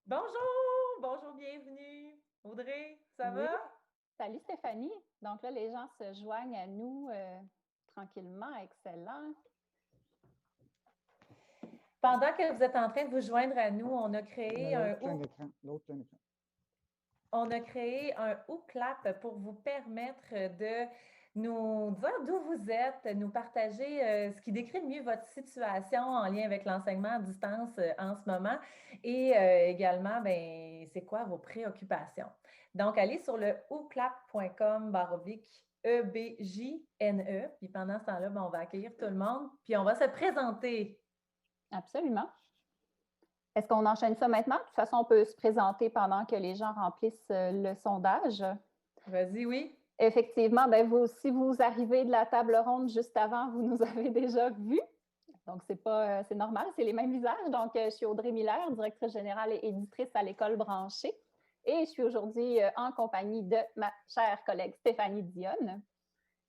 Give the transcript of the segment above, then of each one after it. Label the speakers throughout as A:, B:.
A: Bonjour, bonjour, bienvenue. Audrey, ça
B: Oui,
A: va?
B: salut Stéphanie. Donc là, les gens se joignent à nous tranquillement. Excellent.
A: Pendant que vous êtes en train de vous joindre à nous, on a
C: Mais
A: créé un
C: l'autre plein écran, l'autre plein écran.
A: Clap pour vous permettre de nous dire d'où vous êtes, nous partager ce qui décrit le mieux votre situation en lien avec l'enseignement à distance en ce moment et également, ben, c'est quoi vos préoccupations. Donc, allez sur le whoclap.com/EBJNE. Puis pendant ce temps-là, ben, on va accueillir tout le monde, puis on va se présenter.
B: Absolument. Est-ce qu'on enchaîne ça maintenant? De toute façon, on peut se présenter pendant que les gens remplissent le sondage.
A: Vas-y, oui.
B: Effectivement, ben vous, si vous arrivez de la table ronde juste avant, vous nous avez déjà vus. Donc, c'est normal, c'est les mêmes visages. Donc, je suis Audrey Miller, directrice générale et éditrice à l'École branchée. Et je suis aujourd'hui en compagnie de ma chère collègue Stéphanie Dionne,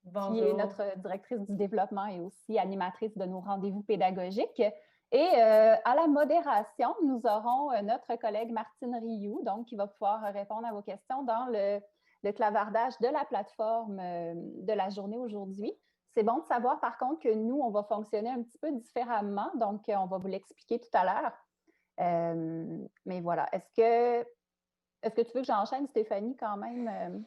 B: qui est
A: Bonjour.
B: notre directrice du développement et aussi animatrice de nos rendez-vous pédagogiques. Et à la modération, nous aurons notre collègue Martine Rioux, donc, qui va pouvoir répondre à vos questions dans le clavardage de la plateforme de la journée aujourd'hui. C'est bon de savoir, par contre, que nous, on va fonctionner un petit peu différemment. Donc, on va vous l'expliquer tout à l'heure. Mais voilà. Est-ce que tu veux que j'enchaîne, Stéphanie, quand même,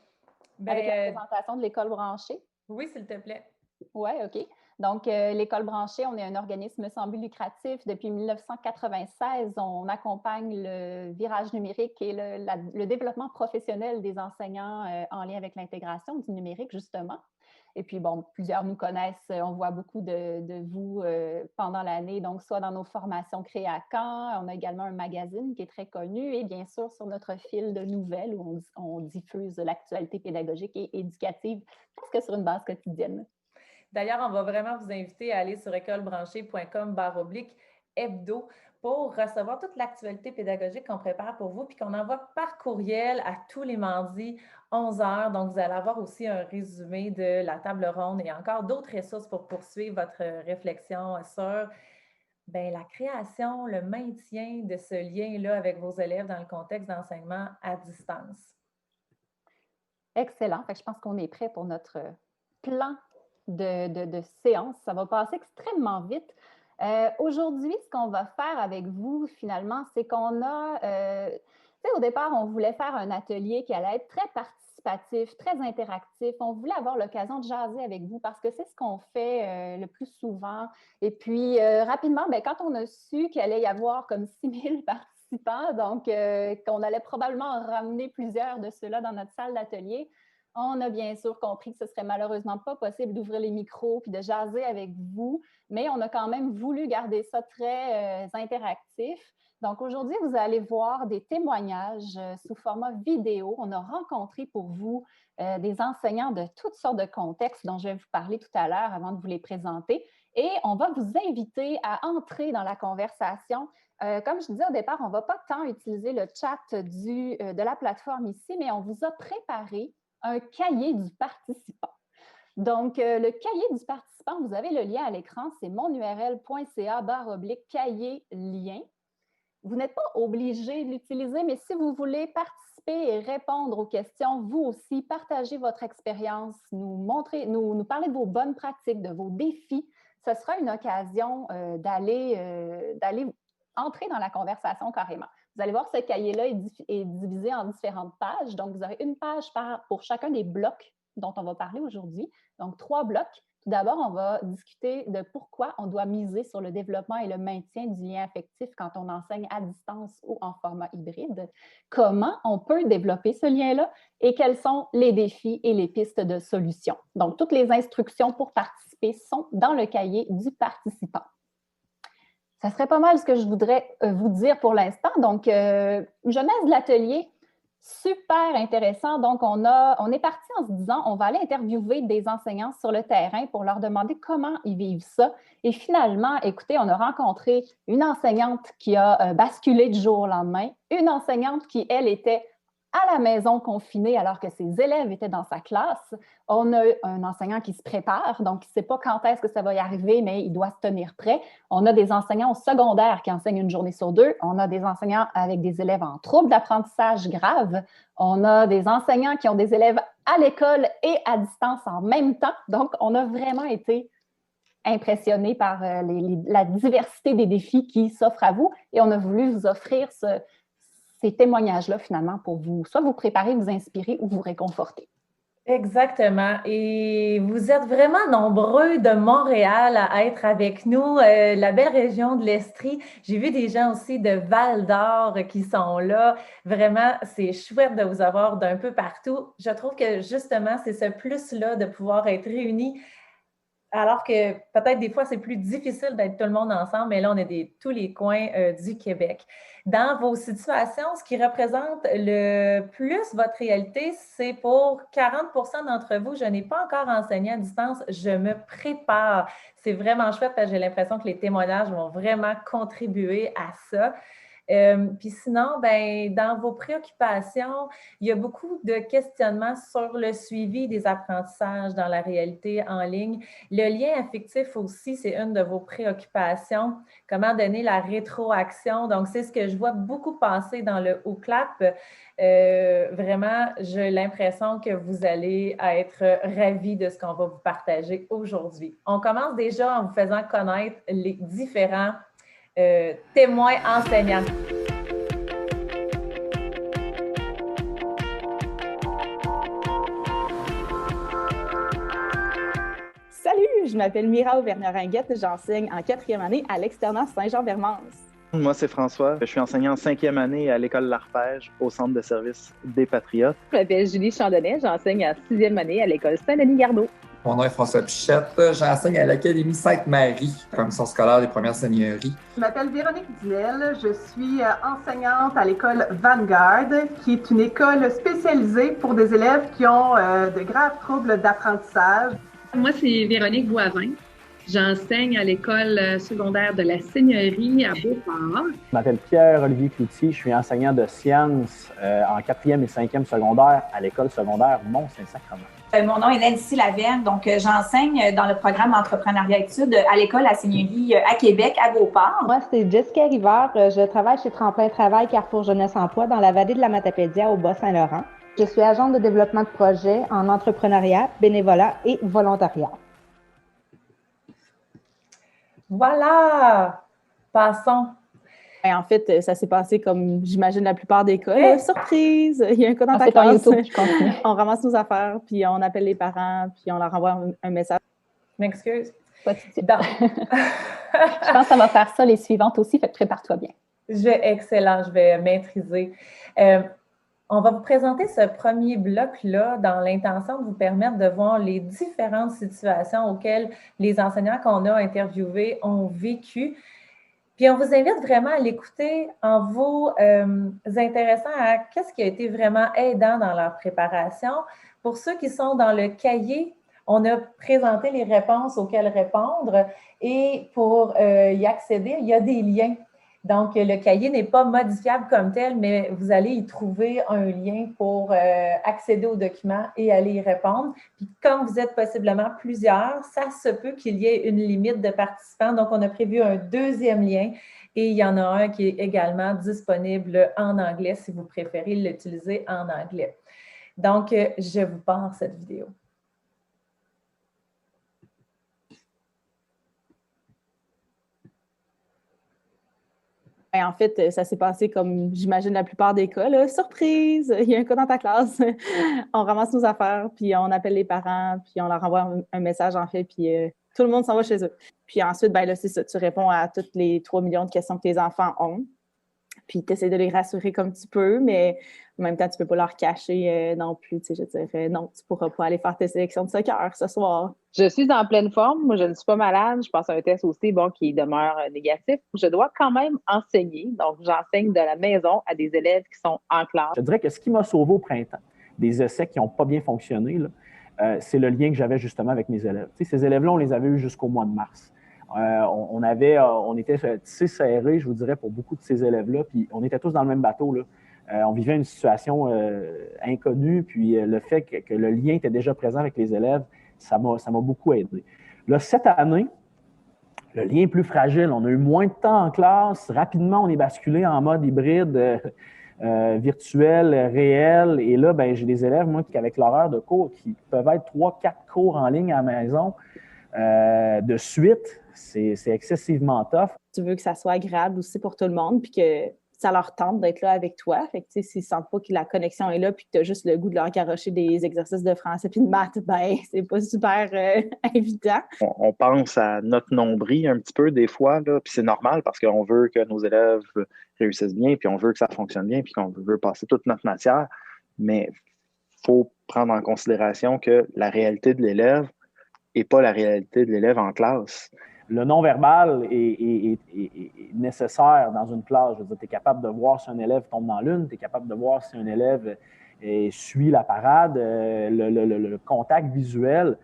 B: avec la présentation de l'École branchée?
A: Oui, s'il te plaît.
B: Oui, OK. Donc, l'École branchée, on est un organisme sans but lucratif. Depuis 1996, on accompagne le virage numérique et le développement professionnel des enseignants en lien avec l'intégration du numérique, justement. Et puis, bon, plusieurs nous connaissent. On voit beaucoup de vous pendant l'année, donc soit dans nos formations créées à Caen. On a également un magazine qui est très connu et bien sûr sur notre fil de nouvelles où on diffuse l'actualité pédagogique et éducative presque sur une base quotidienne.
A: D'ailleurs, on va vraiment vous inviter à aller sur écolebranchée.com/hebdo pour recevoir toute l'actualité pédagogique qu'on prépare pour vous puis qu'on envoie par courriel à tous les mardis 11h. Donc, vous allez avoir aussi un résumé de la table ronde et encore d'autres ressources pour poursuivre votre réflexion sur la création, le maintien de ce lien-là avec vos élèves dans le contexte d'enseignement à distance.
B: Excellent. Fait que je pense qu'on est prêt pour notre plan de séance. Ça va passer extrêmement vite. Aujourd'hui, ce qu'on va faire avec vous, finalement, c'est qu'on a, au départ, on voulait faire un atelier qui allait être très participatif, très interactif. On voulait avoir l'occasion de jaser avec vous parce que c'est ce qu'on fait le plus souvent. Et puis, rapidement, quand on a su qu'il allait y avoir comme 6000 participants, donc qu'on allait probablement en ramener plusieurs de ceux-là dans notre salle d'atelier, on a bien sûr compris que ce serait malheureusement pas possible d'ouvrir les micros puis de jaser avec vous, mais on a quand même voulu garder ça très interactif. Donc aujourd'hui, vous allez voir des témoignages sous format vidéo. On a rencontré pour vous des enseignants de toutes sortes de contextes dont je vais vous parler tout à l'heure avant de vous les présenter. Et on va vous inviter à entrer dans la conversation. Comme je disais au départ, on ne va pas tant utiliser le chat de la plateforme ici, mais on vous a préparé un cahier du participant. Donc, le cahier du participant, vous avez le lien à l'écran, c'est monurl.ca/cahier lien. Vous n'êtes pas obligé de l'utiliser, mais si vous voulez participer et répondre aux questions, vous aussi, partagez votre expérience, nous parler de vos bonnes pratiques, de vos défis. Ce sera une occasion d'aller entrer dans la conversation carrément. Vous allez voir, ce cahier-là est divisé en différentes pages. Donc, vous aurez une page pour chacun des blocs dont on va parler aujourd'hui. Donc, 3 blocs. Tout d'abord, on va discuter de pourquoi on doit miser sur le développement et le maintien du lien affectif quand on enseigne à distance ou en format hybride. Comment on peut développer ce lien-là et quels sont les défis et les pistes de solutions. Donc, toutes les instructions pour participer sont dans le cahier du participant. Ça serait pas mal ce que je voudrais vous dire pour l'instant. Donc, genèse de l'atelier, super intéressant. Donc, on est parti en se disant, on va aller interviewer des enseignants sur le terrain pour leur demander comment ils vivent ça. Et finalement, écoutez, on a rencontré une enseignante qui a basculé du jour au lendemain, une enseignante qui, elle, était à la maison confiné alors que ses élèves étaient dans sa classe. On a un enseignant qui se prépare, donc il ne sait pas quand est-ce que ça va y arriver, mais il doit se tenir prêt. On a des enseignants au secondaire qui enseignent une journée sur deux. On a des enseignants avec des élèves en troubles d'apprentissage graves. On a des enseignants qui ont des élèves à l'école et à distance en même temps. Donc, on a vraiment été impressionnés par la diversité des défis qui s'offrent à vous et on a voulu vous offrir ces témoignages-là, finalement, pour vous, soit vous préparer, vous inspirer ou vous réconforter.
A: Exactement. Et vous êtes vraiment nombreux de Montréal à être avec nous, la belle région de l'Estrie. J'ai vu des gens aussi de Val-d'Or qui sont là. Vraiment, c'est chouette de vous avoir d'un peu partout. Je trouve que justement, c'est ce plus-là de pouvoir être réunis. Alors que peut-être des fois, c'est plus difficile d'être tout le monde ensemble, mais là, on est de tous les coins du Québec. Dans vos situations, ce qui représente le plus votre réalité, c'est pour 40 d'entre vous, je n'ai pas encore enseigné à distance, je me prépare. C'est vraiment chouette parce que j'ai l'impression que les témoignages vont vraiment contribuer à ça. Puis sinon, ben, dans vos préoccupations, il y a beaucoup de questionnements sur le suivi des apprentissages dans la réalité en ligne. Le lien affectif aussi, c'est une de vos préoccupations. Comment donner la rétroaction? Donc, c'est ce que je vois beaucoup passer dans le OCLAP. Vraiment, j'ai l'impression que vous allez être ravis de ce qu'on va vous partager aujourd'hui. On commence déjà en vous faisant connaître les différents témoins enseignants.
C: Salut, je m'appelle Mira Auvergne-Ringuette, j'enseigne en 4e année à l'externat Saint-Jean-Vermance.
D: Moi, c'est François. Je suis enseignant en 5e année à l'école L'Arpège, au Centre de service des Patriotes.
C: Je m'appelle Julie Chandonnet, j'enseigne en 6e année à l'école Saint-Denis-Gardeau.
E: Mon nom est François Pichette, j'enseigne à l'Académie Sainte-Marie, commission scolaire des premières seigneuries.
F: Je m'appelle Véronique Dinel, je suis enseignante à l'école Vanguard, qui est une école spécialisée pour des élèves qui ont de graves troubles d'apprentissage.
G: Moi, c'est Véronique Boivin. J'enseigne à l'école secondaire de la Seigneurie à Beauport.
H: Je m'appelle Pierre-Olivier Cloutier, je suis enseignant de sciences en 4e et 5e secondaire à l'école secondaire Mont-Saint-Sacrement.
I: Mon nom est Nancy Lavergne, donc j'enseigne dans le programme Entrepreneuriat Études à l'école à Seigneurie à Québec, à Beauport.
J: Moi, c'est Jessica Rivard, je travaille chez Tremplin Travail Carrefour Jeunesse Emploi dans la vallée de la Matapédia au Bas-Saint-Laurent. Je suis agente de développement de projet en entrepreneuriat, bénévolat et volontariat.
A: Voilà! Passons.
C: En fait, ça s'est passé comme, j'imagine, la plupart des cas. Là, surprise! Il y a un cas dans ta
B: C'est
C: classe.
B: YouTube,
C: On ramasse nos affaires, puis on appelle les parents, puis on leur envoie un message.
A: Je m'excuse.
B: Pas de suite. Je pense que ça va faire ça les suivantes aussi, fait que prépare-toi bien.
A: Excellent, je vais maîtriser. On va vous présenter ce premier bloc-là dans l'intention de vous permettre de voir les différentes situations auxquelles les enseignants qu'on a interviewés ont vécu. Puis on vous invite vraiment à l'écouter en vous intéressant à qu'est-ce qui a été vraiment aidant dans leur préparation. Pour ceux qui sont dans le cahier, on a présenté les réponses auxquelles répondre et pour y accéder, il y a des liens. Donc, le cahier n'est pas modifiable comme tel, mais vous allez y trouver un lien pour accéder aux documents et aller y répondre. Puis, comme vous êtes possiblement plusieurs, ça se peut qu'il y ait une limite de participants. Donc, on a prévu un deuxième lien et il y en a un qui est également disponible en anglais si vous préférez l'utiliser en anglais. Donc, je vous passe cette vidéo.
C: En fait, ça s'est passé comme, j'imagine, la plupart des cas. Là, surprise! Il y a un cas dans ta classe. On ramasse nos affaires, puis on appelle les parents, puis on leur envoie un message, en fait, puis tout le monde s'en va chez eux. Puis ensuite, ben là, c'est ça, tu réponds à toutes les 3 millions de questions que tes enfants ont. Puis tu essaies de les rassurer comme tu peux, mais en même temps, tu ne peux pas leur cacher non plus. Tu sais, je dirais, non, tu ne pourras pas aller faire tes sélections de soccer ce soir.
K: Je suis en pleine forme. Moi, je ne suis pas malade. Je passe un test aussi, qui demeure négatif. Je dois quand même enseigner. Donc, j'enseigne de la maison à des élèves qui sont en classe.
H: Je dirais que ce qui m'a sauvé au printemps, des essais qui n'ont pas bien fonctionné, c'est le lien que j'avais justement avec mes élèves. Tu sais, ces élèves-là, on les avait eus jusqu'au mois de mars. On était tissés serrés, je vous dirais, pour beaucoup de ces élèves-là, puis on était tous dans le même bateau, là. On vivait une situation inconnue, puis le fait que le lien était déjà présent avec les élèves, ça m'a beaucoup aidé. Là, cette année, le lien est plus fragile. On a eu moins de temps en classe. Rapidement, on est basculé en mode hybride, virtuel, réel. Et là, ben, j'ai des élèves, moi, qui, avec l'horaire de cours, qui peuvent être 3-4 cours en ligne à la maison de suite. C'est excessivement tough.
C: Tu veux que ça soit agréable aussi pour tout le monde, puis que ça leur tente d'être là avec toi. Fait que, tu sais, s'ils ne sentent pas que la connexion est là, puis que tu as juste le goût de leur garrocher des exercices de français puis de maths, ben, c'est pas super évident.
D: On pense à notre nombril un petit peu des fois, là, puis c'est normal parce qu'on veut que nos élèves réussissent bien, puis on veut que ça fonctionne bien, puis qu'on veut passer toute notre matière. Mais il faut prendre en considération que la réalité de l'élève n'est pas la réalité de l'élève en classe.
H: Le non-verbal est nécessaire dans une classe. Je veux dire, tu es capable de voir si un élève tombe dans l'une, tu es capable de voir si un élève suit la parade. Le contact visuel,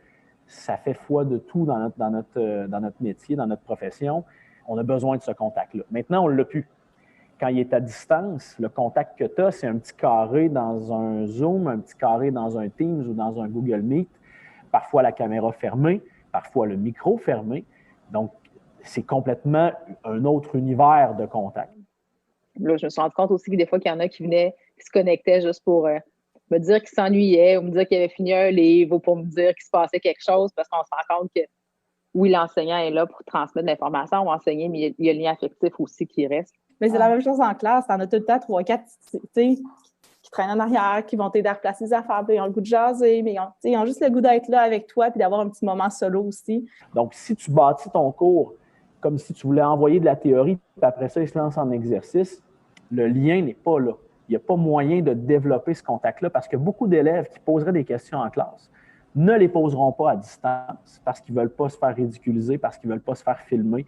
H: ça fait foi de tout dans notre métier, dans notre profession. On a besoin de ce contact-là. Maintenant, on ne l'a plus. Quand il est à distance, le contact que tu as, c'est un petit carré dans un Zoom, un petit carré dans un Teams ou dans un Google Meet. Parfois, la caméra fermée, parfois le micro fermé. Donc, c'est complètement un autre univers de contact.
K: Là, je me suis rendu compte aussi que des fois, qu'il y en a qui venaient, qui se connectaient juste pour me dire qu'ils s'ennuyaient ou me dire qu'ils avaient fini un livre ou pour me dire qu'il se passait quelque chose parce qu'on se rend compte que, oui, l'enseignant est là pour transmettre de l'information ou enseigner, mais il y a le lien affectif aussi qui reste.
C: Mais c'est la même chose en classe. T'en as tout le temps 3-4, tu sais, qui traînent en arrière, qui vont t'aider à replacer les affaires, puis ils ont le goût de jaser, mais ils ont juste le goût d'être là avec toi puis d'avoir un petit moment solo aussi.
H: Donc, si tu bâtis ton cours comme si tu voulais envoyer de la théorie, puis après ça, ils se lancent en exercice, le lien n'est pas là. Il n'y a pas moyen de développer ce contact-là parce que beaucoup d'élèves qui poseraient des questions en classe ne les poseront pas à distance parce qu'ils ne veulent pas se faire ridiculiser, parce qu'ils ne veulent pas se faire filmer,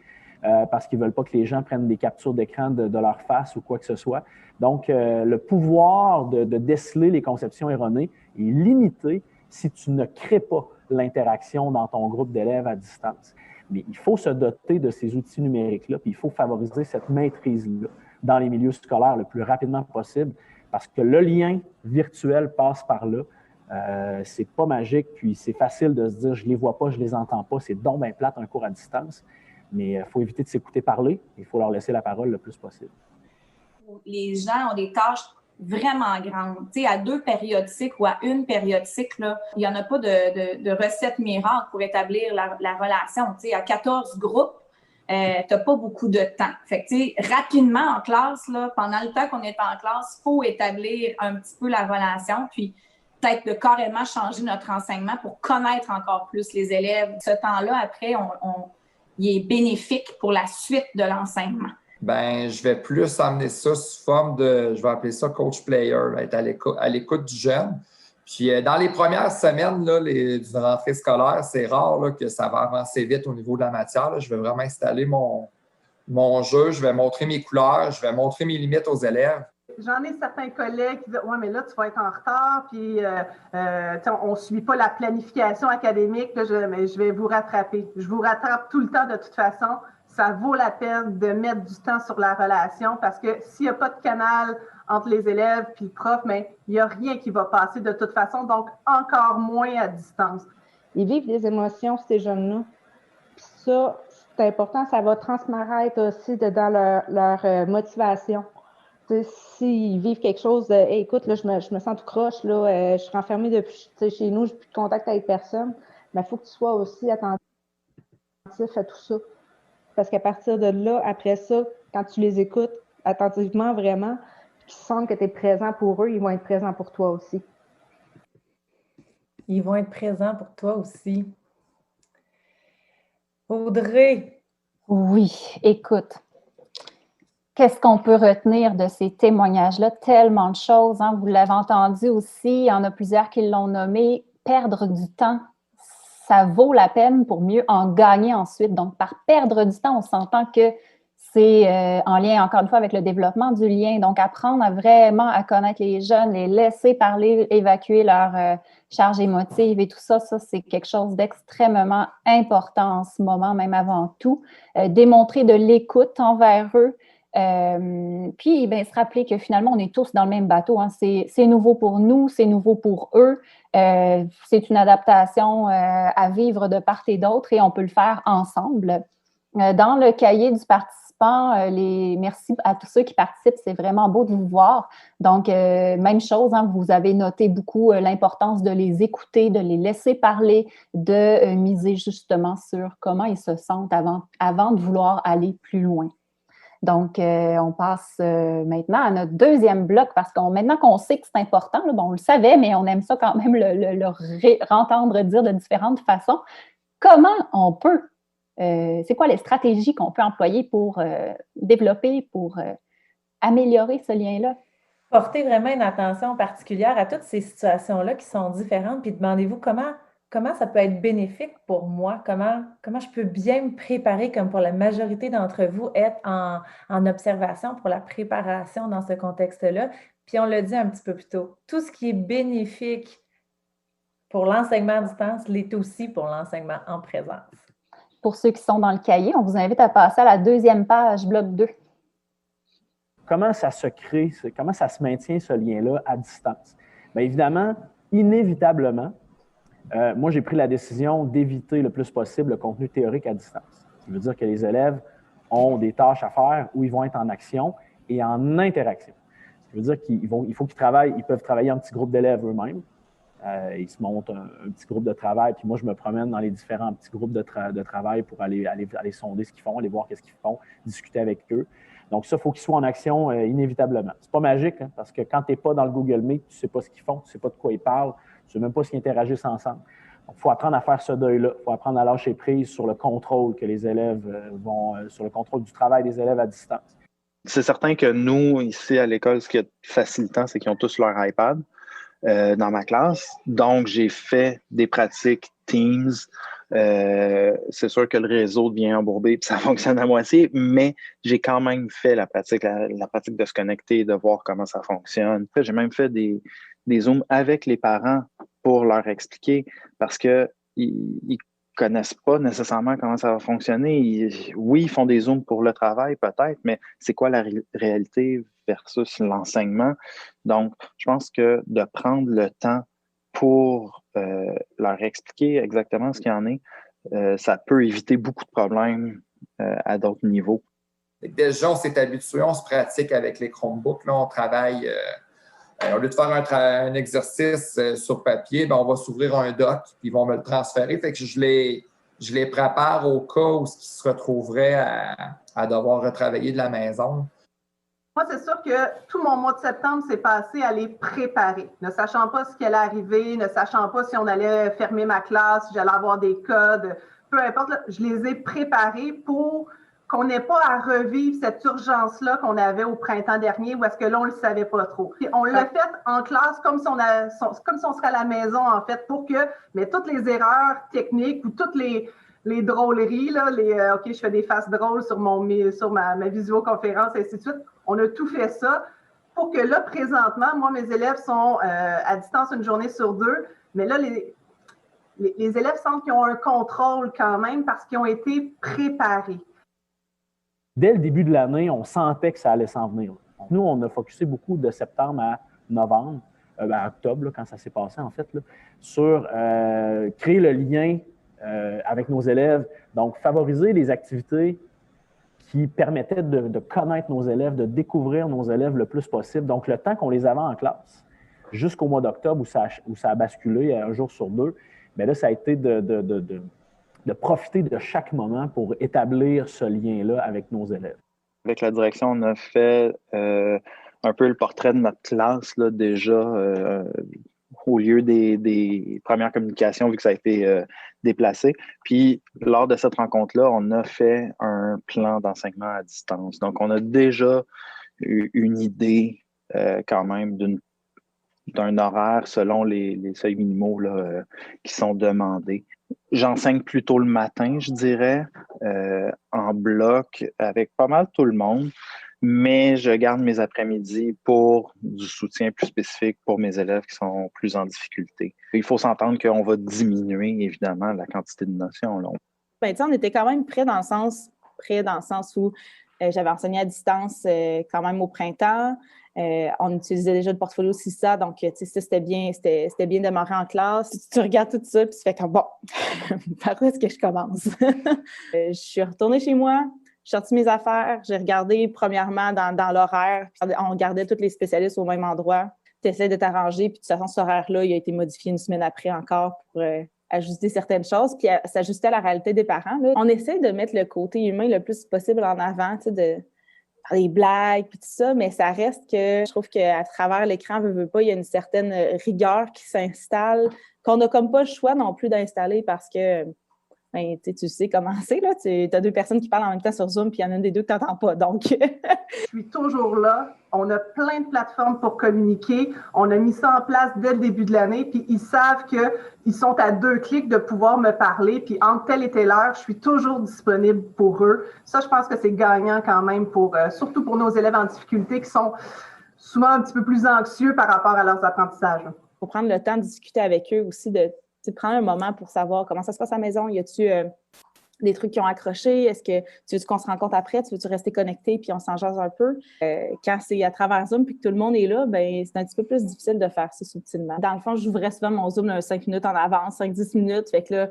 H: parce qu'ils ne veulent pas que les gens prennent des captures d'écran de leur face ou quoi que ce soit. Donc, le pouvoir de déceler les conceptions erronées est limité si tu ne crées pas l'interaction dans ton groupe d'élèves à distance. Mais il faut se doter de ces outils numériques-là, puis il faut favoriser cette maîtrise-là dans les milieux scolaires le plus rapidement possible parce que le lien virtuel passe par là. C'est pas magique, puis c'est facile de se dire « je les vois pas, je les entends pas », c'est donc bien plate un cours à distance. Mais il faut éviter de s'écouter parler. Il faut leur laisser la parole le plus possible.
I: Les gens ont des tâches vraiment grandes. Tu sais, à 2 périodiques ou à 1 périodique, là, il n'y en a pas de recette miracle pour établir la relation. Tu sais, à 14 groupes, tu n'as pas beaucoup de temps. Fait que, tu sais, rapidement en classe, là, pendant le temps qu'on est en classe, il faut établir un petit peu la relation, puis peut-être de carrément changer notre enseignement pour connaître encore plus les élèves. Ce temps-là, après, il est bénéfique pour la suite de l'enseignement.
E: Ben, je vais plus amener ça sous forme de, je vais appeler ça coach-player, être à l'écoute du jeune. Puis, dans les premières semaines là, d'une rentrée scolaire, c'est rare là, que ça va avancer vite au niveau de la matière. Là. Je vais vraiment installer mon jeu, je vais montrer mes couleurs, je vais montrer mes limites aux élèves.
F: J'en ai certains collègues qui disent « Ouais, mais là, tu vas être en retard, puis on ne suit pas la planification académique, là, mais je vais vous rattraper. Je vous rattrape tout le temps de toute façon. Ça vaut la peine de mettre du temps sur la relation parce que s'il n'y a pas de canal entre les élèves et le prof, mais il n'y a rien qui va passer de toute façon, donc encore moins à distance. »
J: Ils vivent des émotions, ces jeunes-là. Puis ça, c'est important, ça va transparaître aussi dans leur motivation. S'ils vivent quelque chose de hey, écoute, là, je me sens tout croche, là, je suis renfermée depuis chez nous, je n'ai plus de contact avec personne, mais il faut que tu sois aussi attentif à tout ça. Parce qu'à partir de là, après ça, quand tu les écoutes attentivement, vraiment, qu'ils sentent que tu es présent pour eux, ils vont être présents pour toi aussi.
A: Ils vont être présents pour toi aussi. Audrey.
B: Oui, écoute. Qu'est-ce qu'on peut retenir de ces témoignages-là? Tellement de choses, hein? Vous l'avez entendu aussi, il y en a plusieurs qui l'ont nommé. Perdre du temps, ça vaut la peine pour mieux en gagner ensuite. Donc, par perdre du temps, on s'entend que c'est en lien, encore une fois, avec le développement du lien. Donc, apprendre vraiment à connaître les jeunes, les laisser parler, évacuer leur charge émotive et tout ça, c'est quelque chose d'extrêmement important en ce moment, même avant tout. Démontrer de l'écoute envers eux. Puis, ben, se rappeler que finalement, on est tous dans le même bateau. Hein. C'est nouveau pour nous, c'est nouveau pour eux. C'est une adaptation à vivre de part et d'autre et on peut le faire ensemble. Dans le cahier du participant, merci à tous ceux qui participent. C'est vraiment beau de vous voir. Donc, même chose, hein, vous avez noté beaucoup l'importance de les écouter, de les laisser parler, de miser justement sur comment ils se sentent avant de vouloir aller plus loin. Donc, on passe maintenant à notre deuxième bloc parce que maintenant qu'on sait que c'est important, là, bon, on le savait, mais on aime ça quand même le entendre dire de différentes façons. Comment on peut, c'est quoi les stratégies qu'on peut employer pour développer, pour améliorer ce lien-là?
A: Portez vraiment une attention particulière à toutes ces situations-là qui sont différentes, puis demandez-vous comment ça peut être bénéfique pour moi, comment je peux bien me préparer, comme pour la majorité d'entre vous, être en observation pour la préparation dans ce contexte-là. Puis on l'a dit un petit peu plus tôt, tout ce qui est bénéfique pour l'enseignement à distance l'est aussi pour l'enseignement en présence.
B: Pour ceux qui sont dans le cahier, on vous invite à passer à la deuxième page, bloc 2.
H: Comment ça se crée, comment ça se maintient ce lien-là à distance? Bien évidemment, inévitablement, moi, j'ai pris la décision d'éviter le plus possible le contenu théorique à distance. Ce qui veut dire que les élèves ont des tâches à faire où ils vont être en action et en interaction. Ce qui veut dire qu'il faut qu'ils travaillent, ils peuvent travailler en petits groupes d'élèves eux-mêmes. Ils se montent un petit groupe de travail, puis moi, je me promène dans les différents petits groupes de travail pour aller sonder ce qu'ils font, aller voir qu'est-ce qu'ils font, discuter avec eux. Donc ça, il faut qu'ils soient en action inévitablement. C'est pas magique, hein, parce que quand tu n'es pas dans le Google Meet, tu ne sais pas ce qu'ils font, tu ne sais pas de quoi ils parlent, tu ne sais même pas s'ils interagissent ensemble. Donc, il faut apprendre à faire ce deuil-là. Il faut apprendre à lâcher prise sur le contrôle que les élèves sur le contrôle du travail des élèves à distance.
D: C'est certain que nous, ici à l'école, ce qui est facilitant, c'est qu'ils ont tous leur iPad dans ma classe. Donc, j'ai fait des pratiques Teams. C'est sûr que le réseau devient embourbé et ça fonctionne à moitié, mais j'ai quand même fait la pratique de se connecter et de voir comment ça fonctionne. J'ai même fait des Zooms avec les parents pour leur expliquer parce qu'ils ne connaissent pas nécessairement comment ça va fonctionner. Oui, ils font des Zooms pour le travail peut-être, mais c'est quoi la réalité versus l'enseignement? Donc, je pense que de prendre le temps pour leur expliquer exactement ce qu'il y en est, ça peut éviter beaucoup de problèmes à d'autres niveaux.
E: Déjà, on s'est habitué, on se pratique avec les Chromebooks. Là, on travaille, au lieu de faire un exercice sur papier, ben, on va s'ouvrir un doc, puis ils vont me le transférer. Fait que je les prépare au cas où ils se retrouveraient à devoir retravailler de la maison.
F: Moi, c'est sûr que tout mon mois de septembre s'est passé à les préparer, ne sachant pas ce qui allait arriver, ne sachant pas si on allait fermer ma classe, si j'allais avoir des codes, peu importe. Là, je les ai préparés pour qu'on n'ait pas à revivre cette urgence-là qu'on avait au printemps dernier, où est-ce que là, on ne le savait pas trop. Puis on l'a fait en classe comme si on serait à la maison, en fait, pour que, mais toutes les erreurs techniques ou toutes les drôleries, là, OK, je fais des faces drôles sur ma visioconférence, et ainsi de suite. On a tout fait ça pour que là, présentement, moi, mes élèves sont à distance une journée sur 2, mais là, les élèves sentent qu'ils ont un contrôle quand même parce qu'ils ont été préparés.
H: Dès le début de l'année, on sentait que ça allait s'en venir. Nous, on a focusé beaucoup de septembre à novembre, à octobre, là, quand ça s'est passé, en fait, là, sur créer le lien avec nos élèves. Donc, favoriser les activités qui permettaient de connaître nos élèves, de découvrir nos élèves le plus possible. Donc, le temps qu'on les avait en classe, jusqu'au mois d'octobre où ça a basculé un jour sur 2, bien là, ça a été de profiter de chaque moment pour établir ce lien-là avec nos élèves.
D: Avec la direction, on a fait un peu le portrait de notre classe là, déjà au lieu des premières communications, vu que ça a été déplacé. Puis, lors de cette rencontre-là, on a fait un plan d'enseignement à distance. Donc, on a déjà eu une idée quand même d'un horaire selon les seuils minimaux là, qui sont demandés. J'enseigne plutôt le matin, je dirais, en bloc avec pas mal tout le monde, mais je garde mes après-midi pour du soutien plus spécifique pour mes élèves qui sont plus en difficulté. Il faut s'entendre qu'on va diminuer, évidemment, la quantité de notions. Là.
C: Ben, on était quand même prêts dans le sens où J'avais enseigné à distance quand même au printemps. On utilisait déjà le portfolio CISA, donc ça, c'était bien démarré en classe. Tu regardes tout ça, puis tu fais comme bon, par où est-ce que je commence? Je suis retournée chez moi, j'ai sorti mes affaires, j'ai regardé premièrement dans l'horaire. On gardait tous les spécialistes au même endroit. Tu essaies de t'arranger, puis de toute façon, cet horaire-là, il a été modifié une semaine après encore pour ajuster certaines choses, puis s'ajuster à la réalité des parents. Là. On essaie de mettre le côté humain le plus possible en avant, tu sais, de les blagues, puis tout ça, mais ça reste que je trouve qu'à travers l'écran, veut pas, il y a une certaine rigueur qui s'installe, qu'on n'a comme pas le choix non plus d'installer parce que ben, tu sais comment c'est, là. Tu as deux personnes qui parlent en même temps sur Zoom, puis il y en a une des deux que tu n'entends pas. Donc,
F: je suis toujours là. On a plein de plateformes pour communiquer. On a mis ça en place dès le début de l'année, puis ils savent qu'ils sont à 2 clics de pouvoir me parler, puis entre telle et telle heure, je suis toujours disponible pour eux. Ça, je pense que c'est gagnant quand même, surtout pour nos élèves en difficulté qui sont souvent un petit peu plus anxieux par rapport à leurs apprentissages.
C: Il faut prendre le temps de discuter avec eux aussi, de prendre un moment pour savoir comment ça se passe à la maison. Y a-tu des trucs qui ont accroché? Est-ce que tu veux qu'on se rencontre après? Tu veux-tu rester connecté puis on s'en jase un peu? Quand c'est à travers Zoom puis que tout le monde est là, ben c'est un petit peu plus difficile de faire ça subtilement. Dans le fond, j'ouvrais souvent mon Zoom 5 minutes en avance, 5-10 minutes. Fait que là,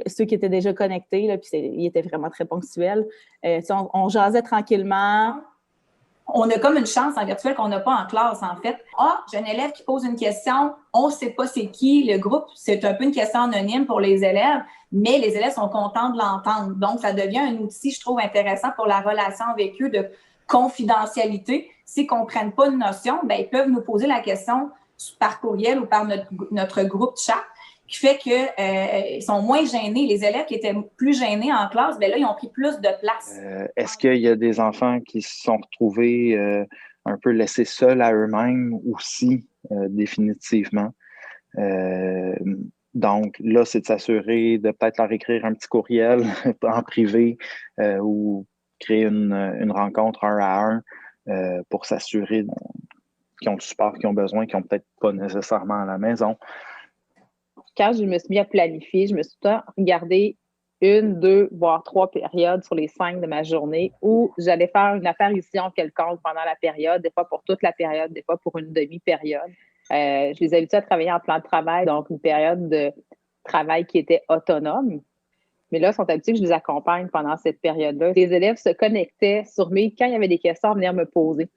C: ceux qui étaient déjà connectés, là, puis ils étaient vraiment très ponctuels. On jasait tranquillement.
I: On a comme une chance en virtuel qu'on n'a pas en classe, en fait. Ah, j'ai un élève qui pose une question, on ne sait pas c'est qui. Le groupe, c'est un peu une question anonyme pour les élèves, mais les élèves sont contents de l'entendre. Donc, ça devient un outil, je trouve, intéressant pour la relation avec eux de confidentialité. S'ils ne comprennent pas une notion, bien, ils peuvent nous poser la question par courriel ou par notre groupe chat, qui fait qu'ils sont moins gênés. Les élèves qui étaient plus gênés en classe, bien là, ils ont pris plus de place.
D: Est-ce qu'il y a des enfants qui se sont retrouvés un peu laissés seuls à eux-mêmes aussi, définitivement? Donc, là, c'est de s'assurer de peut-être leur écrire un petit courriel en privé ou créer une rencontre 1 à 1 pour s'assurer qu'ils ont le support qu'ils ont besoin, qu'ils n'ont peut-être pas nécessairement à la maison.
K: Quand je me suis mis à planifier, je me suis tout le temps regardé 1, 2, voire 3 périodes sur les 5 de ma journée où j'allais faire une apparition quelconque pendant la période, des fois pour toute la période, des fois pour une demi-période. Je les habituais à travailler en plan de travail, donc une période de travail qui était autonome. Mais là, ils sont habitués que je les accompagne pendant cette période-là. Les élèves se connectaient sur mes, quand il y avait des questions, à venir me poser.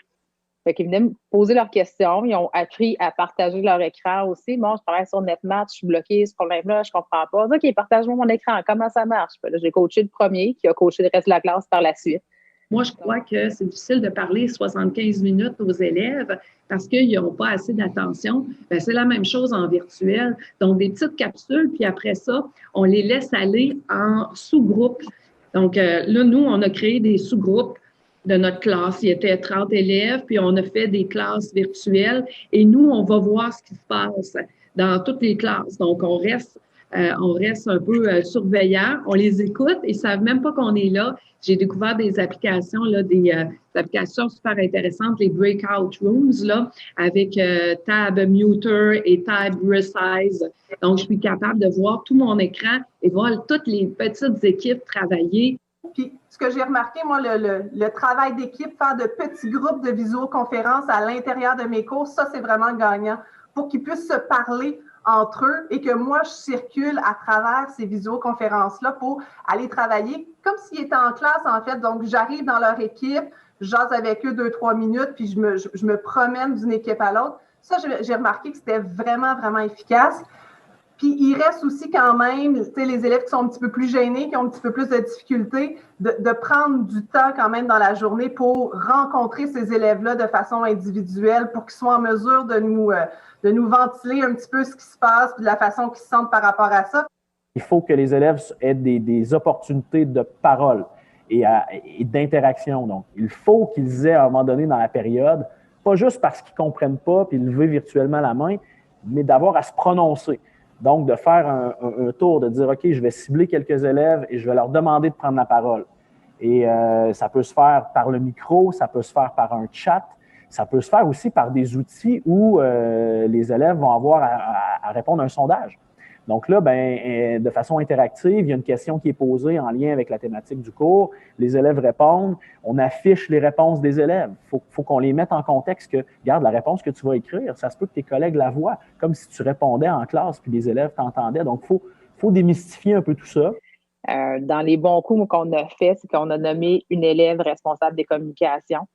K: Fait qu'ils venaient me poser leurs questions. Ils ont appris à partager leur écran aussi. Bon, je travaille sur NetMatch, je suis bloquée, ce problème-là, je comprends pas. OK, partage-moi mon écran. Comment ça marche? Là, j'ai coaché le premier qui a coaché le reste de la classe par la suite.
G: Moi, je crois que c'est difficile de parler 75 minutes aux élèves parce qu'ils n'ont pas assez d'attention. Bien, c'est la même chose en virtuel. Donc, des petites capsules, puis après ça, on les laisse aller en sous-groupes. Donc, là, nous, on a créé des sous-groupes de notre classe. Il y était 30 élèves, puis on a fait des classes virtuelles. Et nous, on va voir ce qui se passe dans toutes les classes. Donc, on reste un peu surveillant, on les écoute, ils ne savent même pas qu'on est là. J'ai découvert des applications, là, des applications super intéressantes, les Breakout Rooms, là, avec Tab Muter et Tab Resize. Donc, je suis capable de voir tout mon écran et voir toutes les petites équipes travailler.
F: Puis, ce que j'ai remarqué, moi, le travail d'équipe, faire de petits groupes de visioconférences à l'intérieur de mes cours, ça, c'est vraiment gagnant pour qu'ils puissent se parler entre eux et que moi, je circule à travers ces visioconférences-là pour aller travailler comme s'ils étaient en classe, en fait. Donc, j'arrive dans leur équipe, je jase avec eux 2-3 minutes, puis je me promène d'une équipe à l'autre. Ça, j'ai remarqué que c'était vraiment, vraiment efficace. Puis, il reste aussi quand même, tu sais, les élèves qui sont un petit peu plus gênés, qui ont un petit peu plus de difficultés, de prendre du temps quand même dans la journée pour rencontrer ces élèves-là de façon individuelle pour qu'ils soient en mesure de nous ventiler un petit peu ce qui se passe et de la façon qu'ils se sentent par rapport à ça.
H: Il faut que les élèves aient des opportunités de parole et d'interaction. Donc, il faut qu'ils aient à un moment donné dans la période, pas juste parce qu'ils ne comprennent pas puis lever virtuellement la main, mais d'avoir à se prononcer. Donc, de faire un tour, de dire, OK, je vais cibler quelques élèves et je vais leur demander de prendre la parole. Et ça peut se faire par le micro, ça peut se faire par un chat, ça peut se faire aussi par des outils où les élèves vont avoir à répondre à un sondage. Donc là, de façon interactive, il y a une question qui est posée en lien avec la thématique du cours. Les élèves répondent. On affiche les réponses des élèves. Il faut qu'on les mette en contexte que, regarde, la réponse que tu vas écrire, ça se peut que tes collègues la voient, comme si tu répondais en classe puis les élèves t'entendaient. Donc, il faut démystifier un peu tout ça.
K: Dans les bons coups qu'on a fait, c'est qu'on a nommé une élève responsable des communications.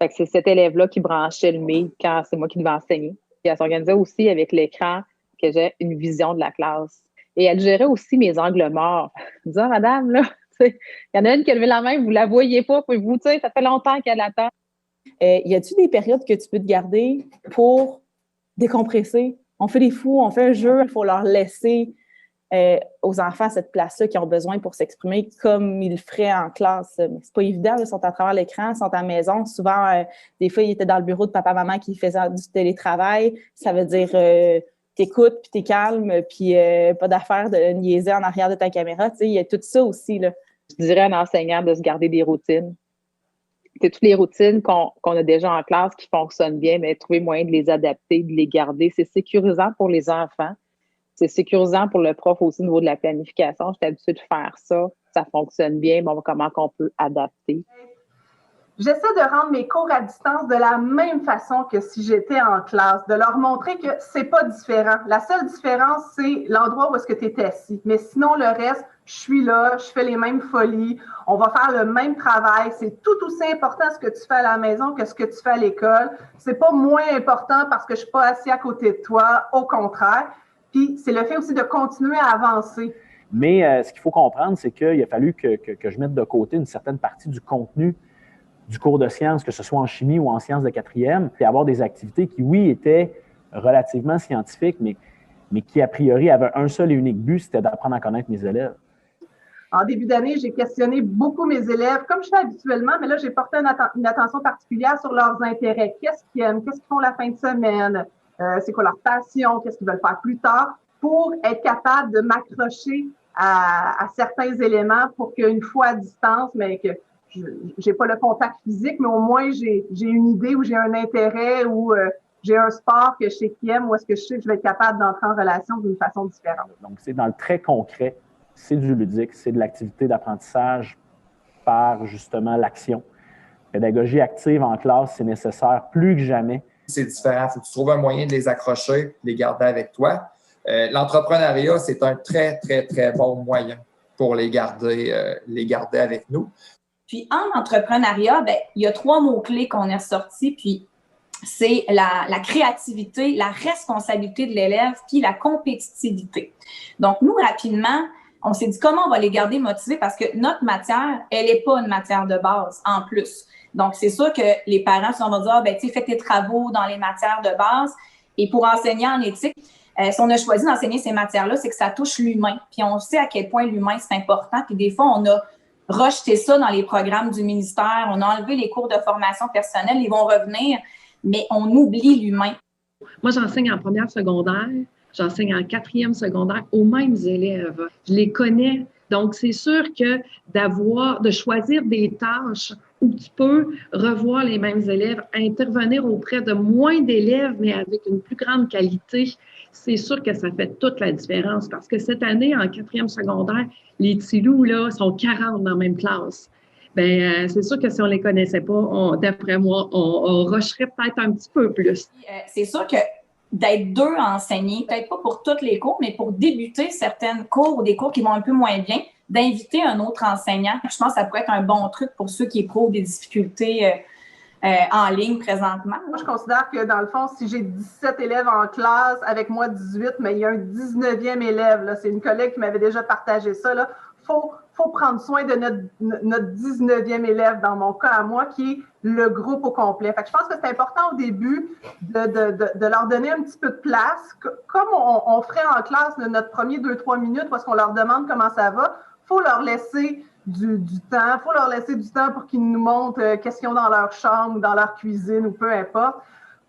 K: Fait que c'est cette élève-là qui branchait le mic quand c'est moi qui devais enseigner. Puis elle s'organisait aussi avec l'écran que j'ai une vision de la classe. Et elle gérait aussi mes angles morts. Je disais, madame, là, il y en a une qui a levé la main, vous la voyez pas, puis vous, ça fait longtemps qu'elle attend.
C: Y a-t-il des périodes que tu peux te garder pour décompresser? On fait des fous, on fait un jeu, il faut leur laisser aux enfants cette place-là qu'ils ont besoin pour s'exprimer comme ils le feraient en classe. Mais c'est pas évident, là, ils sont à travers l'écran, ils sont à la maison. Souvent, des fois, ils étaient dans le bureau de papa-maman qui faisait du télétravail. Ça veut dire t'écoutes, puis t'es calme, puis pas d'affaire de niaiser en arrière de ta caméra. Tu sais, il y a tout ça aussi, là.
K: Je dirais à un enseignant de se garder des routines. C'est toutes les routines qu'on a déjà en classe qui fonctionnent bien, mais trouver moyen de les adapter, de les garder. C'est sécurisant pour les enfants. C'est sécurisant pour le prof aussi au niveau de la planification. J'étais habituée de faire ça. Ça fonctionne bien. Bon, comment qu'on peut adapter?
F: J'essaie de rendre mes cours à distance de la même façon que si j'étais en classe, de leur montrer que c'est pas différent. La seule différence, c'est l'endroit où est-ce que tu es assis. Mais sinon, le reste, je suis là, je fais les mêmes folies, on va faire le même travail. C'est tout aussi important ce que tu fais à la maison que ce que tu fais à l'école. C'est pas moins important parce que je suis pas assis à côté de toi, au contraire. Puis c'est le fait aussi de continuer à avancer.
H: Mais ce qu'il faut comprendre, c'est qu'il a fallu que je mette de côté une certaine partie du contenu du cours de sciences, que ce soit en chimie ou en sciences de 4e, et avoir des activités qui, oui, étaient relativement scientifiques, mais qui, a priori, avaient un seul et unique but, c'était d'apprendre à connaître mes élèves.
F: En début d'année, j'ai questionné beaucoup mes élèves, comme je fais habituellement, mais là, j'ai porté une attention particulière sur leurs intérêts. Qu'est-ce qu'ils aiment? Qu'est-ce qu'ils font la fin de semaine? C'est quoi leur passion? Qu'est-ce qu'ils veulent faire plus tard? Pour être capable de m'accrocher à certains éléments pour qu'une fois à distance, mais que j'ai pas le contact physique, mais au moins j'ai une idée ou j'ai un intérêt ou j'ai un sport que je sais qui aime ou est-ce que je sais que je vais être capable d'entrer en relation d'une façon différente.
H: Donc, c'est dans le très concret, c'est du ludique, c'est de l'activité d'apprentissage par justement l'action. Pédagogie active en classe, c'est nécessaire plus que jamais.
E: C'est différent. Il faut que tu trouves un moyen de les accrocher, de les garder avec toi. L'entrepreneuriat, c'est un très, très, très bon moyen pour les garder avec nous.
I: Puis en entrepreneuriat, il y a 3 mots-clés qu'on a ressortis, puis c'est la créativité, la responsabilité de l'élève, puis la compétitivité. Donc, nous, rapidement, on s'est dit comment on va les garder motivés parce que notre matière, elle n'est pas une matière de base en plus. Donc, c'est sûr que les parents, si on va dire, fais tes travaux dans les matières de base. Et pour enseigner en éthique, si on a choisi d'enseigner ces matières-là, c'est que ça touche l'humain. Puis on sait à quel point l'humain, c'est important. Puis des fois, on a rejeté ça dans les programmes du ministère. On a enlevé les cours de formation personnelle. Ils vont revenir, mais on oublie l'humain.
G: Moi, j'enseigne en première secondaire. J'enseigne en 4e secondaire aux mêmes élèves. Je les connais. Donc, c'est sûr que de choisir des tâches où tu peux revoir les mêmes élèves, intervenir auprès de moins d'élèves, mais avec une plus grande qualité, c'est sûr que ça fait toute la différence. Parce que cette année, en 4e secondaire, les petits loups, là, sont 40 dans la même classe. C'est sûr que si on ne les connaissait pas, d'après moi, on rusherait peut-être un petit peu plus.
I: C'est sûr que d'être 2 à enseigner, peut-être pas pour tous les cours, mais pour débuter certaines cours ou des cours qui vont un peu moins bien, d'inviter un autre enseignant. Je pense que ça pourrait être un bon truc pour ceux qui éprouvent des difficultés en ligne présentement.
F: Moi, je considère que dans le fond, si j'ai 17 élèves en classe, avec moi 18, mais il y a un 19e élève, là, c'est une collègue qui m'avait déjà partagé ça, là, faut prendre soin de notre 19e élève, dans mon cas à moi, qui est le groupe au complet. Fait que je pense que c'est important au début de leur donner un petit peu de place. Comme on ferait en classe notre premier 2-3 minutes parce qu'on leur demande comment ça va, il faut leur laisser du temps. Il faut leur laisser du temps pour qu'ils nous montrent qu'est-ce qu'ils ont dans leur chambre, dans leur cuisine ou peu importe,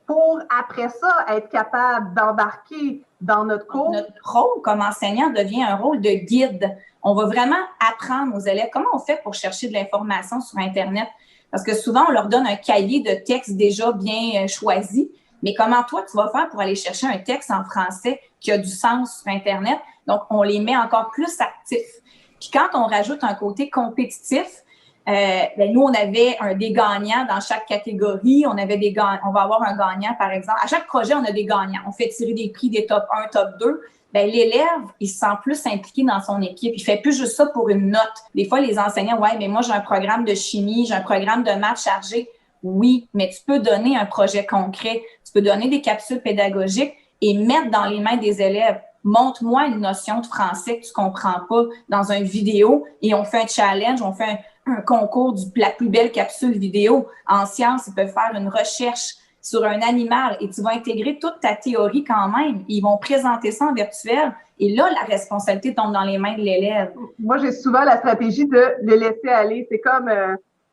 F: pour après ça être capable d'embarquer dans notre cours.
I: Notre rôle comme enseignant devient un rôle de guide. On va vraiment apprendre aux élèves comment on fait pour chercher de l'information sur Internet. Parce que souvent, on leur donne un cahier de texte déjà bien choisi. Mais comment toi, tu vas faire pour aller chercher un texte en français qui a du sens sur Internet. Donc, on les met encore plus actifs. Puis quand on rajoute un côté compétitif, nous, on avait des gagnants dans chaque catégorie. On va avoir un gagnant, par exemple. À chaque projet, on a des gagnants. On fait tirer des prix des top 1, top 2. L'élève, il se sent plus impliqué dans son équipe. Il fait plus juste ça pour une note. Des fois, les enseignants, ouais, mais moi, j'ai un programme de chimie, j'ai un programme de maths chargé. Oui, mais tu peux donner un projet concret. Tu peux donner des capsules pédagogiques et mettre dans les mains des élèves. Montre-moi une notion de français que tu comprends pas dans une vidéo et on fait un challenge, on fait un concours de la plus belle capsule vidéo. En sciences, ils peuvent faire une recherche sur un animal et tu vas intégrer toute ta théorie quand même. Ils vont présenter ça en virtuel et là, la responsabilité tombe dans les mains de l'élève.
F: Moi, j'ai souvent la stratégie de le laisser aller. C'est comme,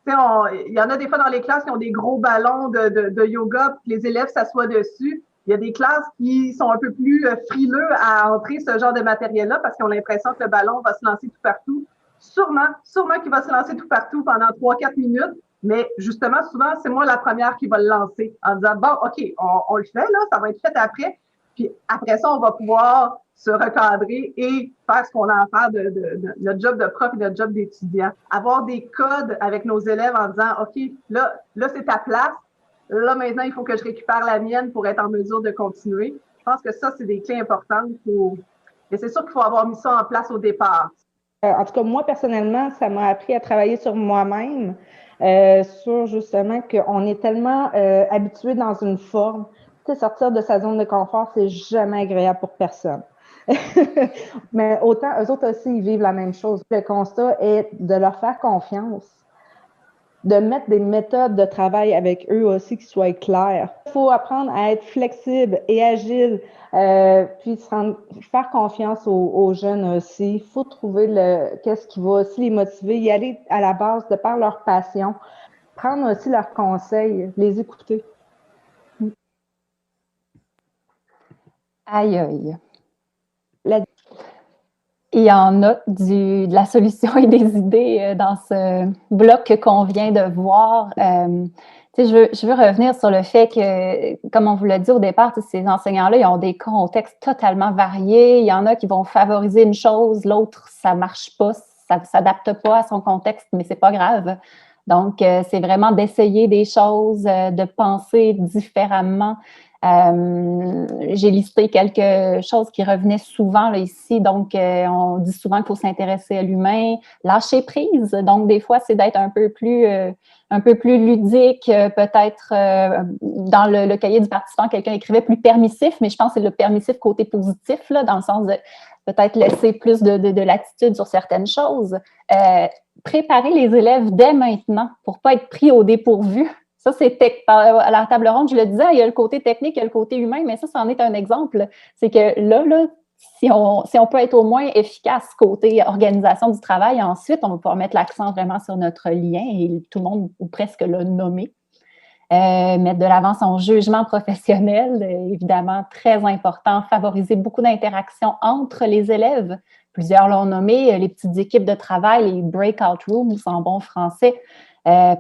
F: il y en a des fois dans les classes qui ont des gros ballons de yoga, puis les élèves s'assoient dessus. Il y a des classes qui sont un peu plus frileux à entrer ce genre de matériel-là parce qu'ils ont l'impression que le ballon va se lancer tout partout. Sûrement qu'il va se lancer tout partout pendant 3-4 minutes, mais justement, souvent, c'est moi la première qui va le lancer en disant, bon, OK, on le fait, là, ça va être fait après, puis après ça, on va pouvoir se recadrer et faire ce qu'on a à faire de notre job de prof et notre job d'étudiant. Avoir des codes avec nos élèves en disant, OK, là c'est ta place, là, maintenant, il faut que je récupère la mienne pour être en mesure de continuer. Je pense que ça, c'est des clés importantes. Et c'est sûr qu'il faut avoir mis ça en place au départ.
J: En tout cas, moi, personnellement, ça m'a appris à travailler sur moi-même, sur justement qu'on est tellement habitué dans une forme. Tu sais, sortir de sa zone de confort, c'est jamais agréable pour personne. Mais autant, eux autres aussi, ils vivent la même chose. Le constat est de leur faire confiance, de mettre des méthodes de travail avec eux aussi qui soient claires. Il faut apprendre à être flexible et agile, puis faire confiance aux jeunes aussi. Il faut trouver qu'est-ce qui va aussi les motiver, y aller à la base de par leur passion, prendre aussi leurs conseils, les écouter.
B: Aïe, aïe. Il y en a de la solution et des idées dans ce bloc qu'on vient de voir. Je veux revenir sur le fait que, comme on vous l'a dit au départ, ces enseignants-là, ils ont des contextes totalement variés. Il y en a qui vont favoriser une chose, l'autre, ça ne marche pas, ça ne s'adapte pas à son contexte, mais ce n'est pas grave. Donc, c'est vraiment d'essayer des choses, de penser différemment. J'ai listé quelque chose qui revenait souvent là, ici. Donc, on dit souvent qu'il faut s'intéresser à l'humain, lâcher prise. Donc, des fois, c'est d'être un peu plus ludique. Peut-être dans le cahier du participant, quelqu'un écrivait plus permissif, mais je pense que c'est le permissif côté positif, là, dans le sens de peut-être laisser plus de latitude sur certaines choses. Préparer les élèves dès maintenant pour ne pas être pris au dépourvu. Ça, c'est à la table ronde, je le disais, il y a le côté technique, il y a le côté humain, mais ça en est un exemple. C'est que là, si on peut être au moins efficace côté organisation du travail, ensuite, on va pouvoir mettre l'accent vraiment sur notre lien et tout le monde, ou presque, l'a nommé. Mettre de l'avant son jugement professionnel, évidemment, très important. Favoriser beaucoup d'interactions entre les élèves. Plusieurs l'ont nommé, les petites équipes de travail, les breakout rooms en bon français,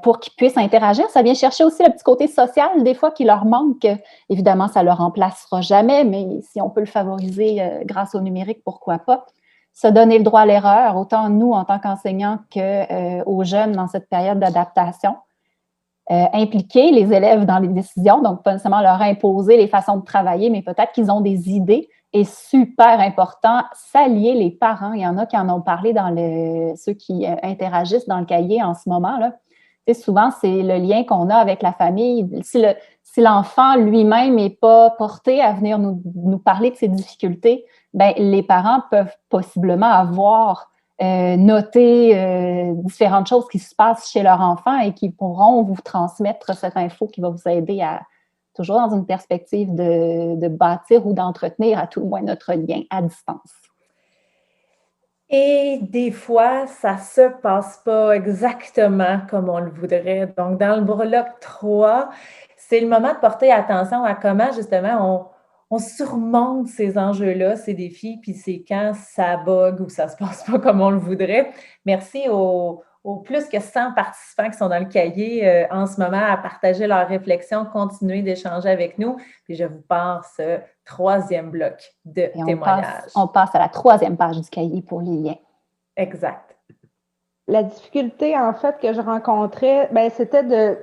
B: pour qu'ils puissent interagir. Ça vient chercher aussi le petit côté social, des fois, qui leur manque. Évidemment, ça ne le remplacera jamais, mais si on peut le favoriser grâce au numérique, pourquoi pas? Se donner le droit à l'erreur, autant nous, en tant qu'enseignants, qu'aux jeunes dans cette période d'adaptation. Impliquer les élèves dans les décisions, donc pas nécessairement leur imposer les façons de travailler, mais peut-être qu'ils ont des idées. Et super important, s'allier les parents. Il y en a qui en ont parlé dans ceux qui interagissent dans le cahier en ce moment, là. Souvent, c'est le lien qu'on a avec la famille. Si l'enfant lui-même n'est pas porté à venir nous parler de ses difficultés, ben, les parents peuvent possiblement avoir noté différentes choses qui se passent chez leur enfant et qui pourront vous transmettre cette info qui va vous aider à, toujours dans une perspective de bâtir ou d'entretenir à tout le moins notre lien à distance.
A: Et des fois, ça ne se passe pas exactement comme on le voudrait. Donc, dans le bloc 3, c'est le moment de porter attention à comment, justement, on surmonte ces enjeux-là, ces défis, puis c'est quand ça bug ou ça ne se passe pas comme on le voudrait. Merci aux aux plus que 100 participants qui sont dans le cahier en ce moment à partager leurs réflexions, continuer d'échanger avec nous. Puis je vous passe ce 3e bloc de témoignages.
B: On passe à la 3e page du cahier pour les liens.
A: Exact.
J: La difficulté, en fait, que je rencontrais, c'était de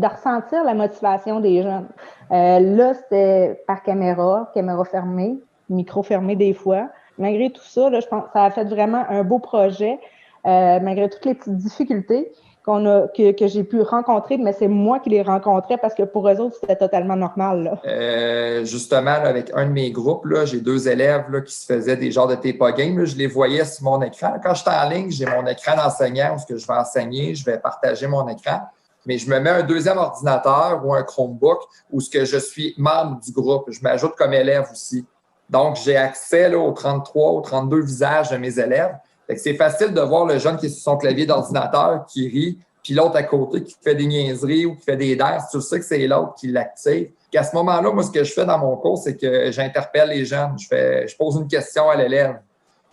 J: ressentir la motivation des jeunes. Là, c'était par caméra fermée, micro fermé des fois. Malgré tout ça, là, je pense que ça a fait vraiment un beau projet, malgré toutes les petites difficultés que j'ai pu rencontrer, mais c'est moi qui les rencontrais parce que pour eux autres, c'était totalement normal. Là.
E: Justement, là, avec un de mes groupes, là, j'ai 2 élèves là, qui se faisaient des genres de TEPA game. Là, je les voyais sur mon écran. Quand je suis en ligne, j'ai mon écran d'enseignant où ce que je vais enseigner, je vais partager mon écran. Mais je me mets un 2e ordinateur ou un Chromebook où ce que je suis membre du groupe. Je m'ajoute comme élève aussi. Donc, j'ai accès là, aux 33, aux 32 visages de mes élèves. Fait que c'est facile de voir le jeune qui est sur son clavier d'ordinateur, qui rit, puis l'autre à côté qui fait des niaiseries ou qui fait des danses. Tu sais que c'est l'autre qui l'active. À ce moment-là, moi, ce que je fais dans mon cours, c'est que j'interpelle les jeunes. Je pose une question à l'élève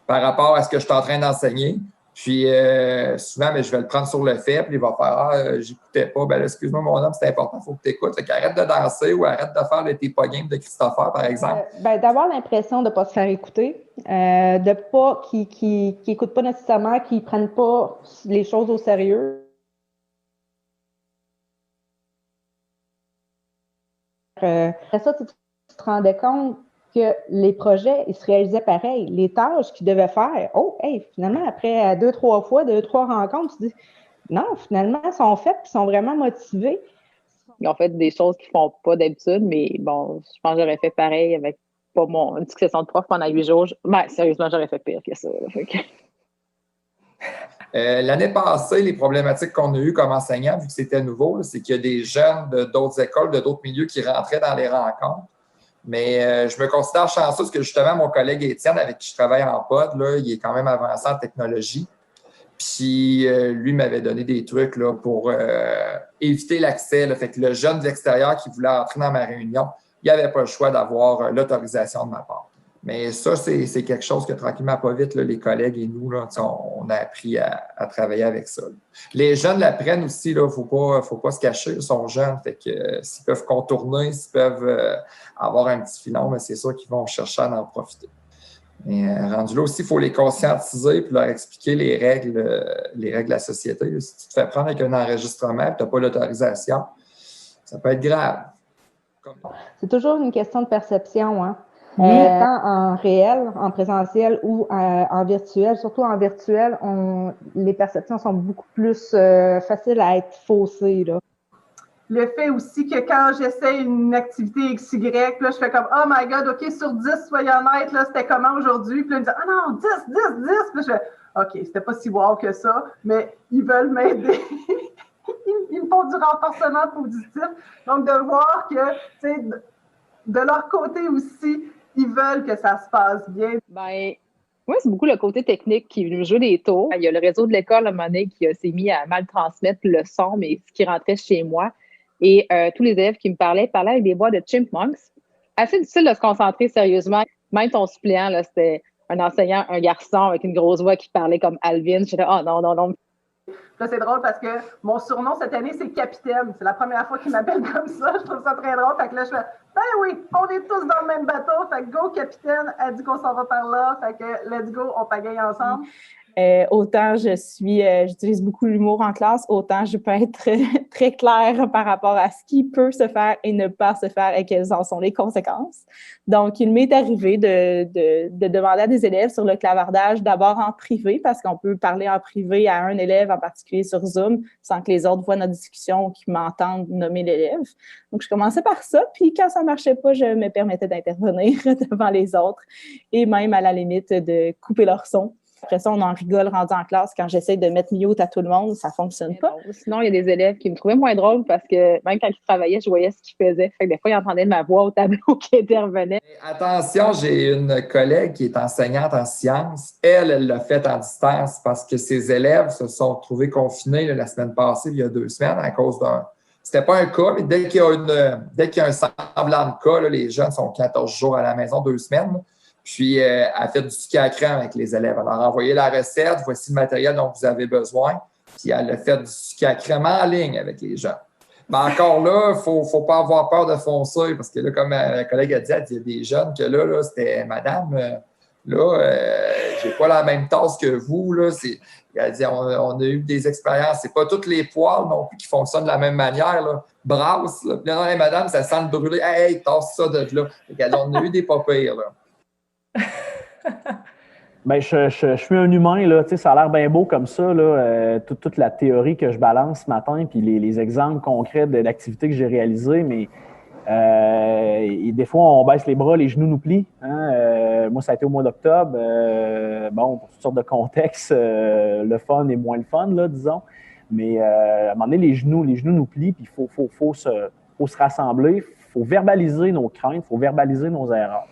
E: par rapport à ce que je suis en train d'enseigner. Puis souvent, je vais le prendre sur le fait, puis il va faire j'écoutais pas. Ben là, excuse-moi, mon homme, c'est important, il faut que tu écoutes. Fait qu'arrête de danser ou arrête de faire le TEPA game de Christopher, par exemple.
J: D'avoir l'impression de ne pas se faire écouter, de pas qui n'écoutent pas nécessairement, qui ne prennent pas les choses au sérieux. Après ça, tu te rendais compte que les projets, ils se réalisaient pareil. Les tâches qu'ils devaient faire, finalement, après 2-3 fois, 2-3 rencontres, tu dis, non, finalement, ils sont faits et ils sont vraiment motivés.
K: Ils ont fait des choses qu'ils ne font pas d'habitude, mais bon, je pense que j'aurais fait pareil avec pas une succession de profs pendant 8 jours. Sérieusement, j'aurais fait pire que ça.
E: L'année passée, les problématiques qu'on a eues comme enseignants, vu que c'était nouveau, c'est qu'il y a des jeunes d'autres écoles, de d'autres milieux qui rentraient dans les rencontres. Mais je me considère chanceux parce que justement, mon collègue Étienne, avec qui je travaille en pod, là, il est quand même avancé en technologie. Puis lui m'avait donné des trucs là, pour éviter l'accès. Là. Fait que le jeune de l'extérieur qui voulait entrer dans ma réunion, il n'avait pas le choix d'avoir l'autorisation de ma part. Mais ça, c'est quelque chose que tranquillement, pas vite, là, les collègues et nous, là, on a appris à travailler avec ça. Là. Les jeunes l'apprennent aussi, il ne faut pas se cacher, ils sont jeunes. Fait que s'ils peuvent contourner, s'ils peuvent avoir un petit filon, mais c'est sûr qu'ils vont chercher à en profiter. Mais rendu là aussi, il faut les conscientiser et leur expliquer les règles de la société. Là. Si tu te fais prendre avec un enregistrement et tu n'as pas l'autorisation, ça peut être grave.
J: C'est toujours une question de perception, hein? Tant en réel, en présentiel ou en virtuel, surtout en virtuel, les perceptions sont beaucoup plus faciles à être faussées. Là.
F: Le fait aussi que quand j'essaie une activité XY, là, je fais comme « Oh my God, OK, sur 10, soyons honnêtes, là, c'était comment aujourd'hui? » Puis là, ils me disent « Ah non, 10! » Puis je fais « OK, c'était pas si wow que ça, mais ils veulent m'aider. » Ils me font du renforcement positif. Donc, de voir que, tu sais, de leur côté aussi, ils veulent que ça se passe bien.
K: Oui, c'est beaucoup le côté technique qui nous joue des tours. Il y a le réseau de l'école à un moment donné qui s'est mis à mal transmettre le son, mais ce qui rentrait chez moi. Et tous les élèves qui me parlaient avec des voix de chipmunks. Assez difficile de se concentrer sérieusement. Même ton suppléant, là, c'était un enseignant, un garçon avec une grosse voix qui parlait comme Alvin. J'étais « Ah non. »
F: Là, c'est drôle parce que mon surnom cette année, c'est Capitaine. C'est la première fois qu'il m'appelle comme ça. Je trouve ça très drôle. Fait que là, je fais « Ben oui, on est tous dans le même bateau. Fait que go, Capitaine. Elle dit qu'on s'en va par là. Fait que let's go, on pagaille ensemble. »
C: Autant j'utilise beaucoup l'humour en classe, autant je peux être très claire par rapport à ce qui peut se faire et ne pas se faire et quelles en sont les conséquences. Donc, il m'est arrivé de demander à des élèves sur le clavardage, d'abord en privé, parce qu'on peut parler en privé à un élève en particulier sur Zoom sans que les autres voient notre discussion ou qu'ils m'entendent nommer l'élève. Donc, je commençais par ça, puis quand ça ne marchait pas, je me permettais d'intervenir devant les autres et même à la limite de couper leur son. Après ça, on en rigole rendu en classe. Quand j'essaie de mettre mute à tout le monde, ça ne fonctionne pas.
K: Sinon, il y a des élèves qui me trouvaient moins drôle parce que même quand ils travaillaient, je voyais ce qu'ils faisaient. Fait que des fois, ils entendaient ma voix au tableau qui intervenait.
E: Attention, j'ai une collègue qui est enseignante en sciences. Elle l'a fait en distance parce que ses élèves se sont trouvés confinés la semaine passée, il y a 2 semaines, à cause d'un... C'était pas un cas, mais dès qu'il y a un semblant de cas, là, les jeunes sont 14 jours à la maison, 2 semaines. Là. Puis, elle a fait du ski à crème avec les élèves. Elle leur a envoyé la recette. Voici le matériel dont vous avez besoin. Puis elle a fait du sucre à crème en ligne avec les gens. Mais encore là, il ne faut pas avoir peur de foncer, parce que là, comme ma collègue a dit, il y a des jeunes que là c'était madame, j'ai pas la même tasse que vous. Là, elle dit, on a eu des expériences. C'est pas toutes les poils non plus qui fonctionnent de la même manière. Là. Brasse, là. Puis là, madame, ça sent le brûler. Hey, tasse ça de là. On a eu des pas pires, là.
H: Bien, je suis un humain, là, tu sais, ça a l'air bien beau comme ça, là, toute la théorie que je balance ce matin, puis les exemples concrets d'activités que j'ai réalisées, mais et des fois, on baisse les bras, les genoux nous plient. Hein? Moi, ça a été au mois d'octobre. Pour toutes sortes de contextes, le fun est moins le fun, là, disons. Mais à un moment donné, les genoux nous plient, puis il faut se rassembler, il faut verbaliser nos craintes, il faut verbaliser nos erreurs.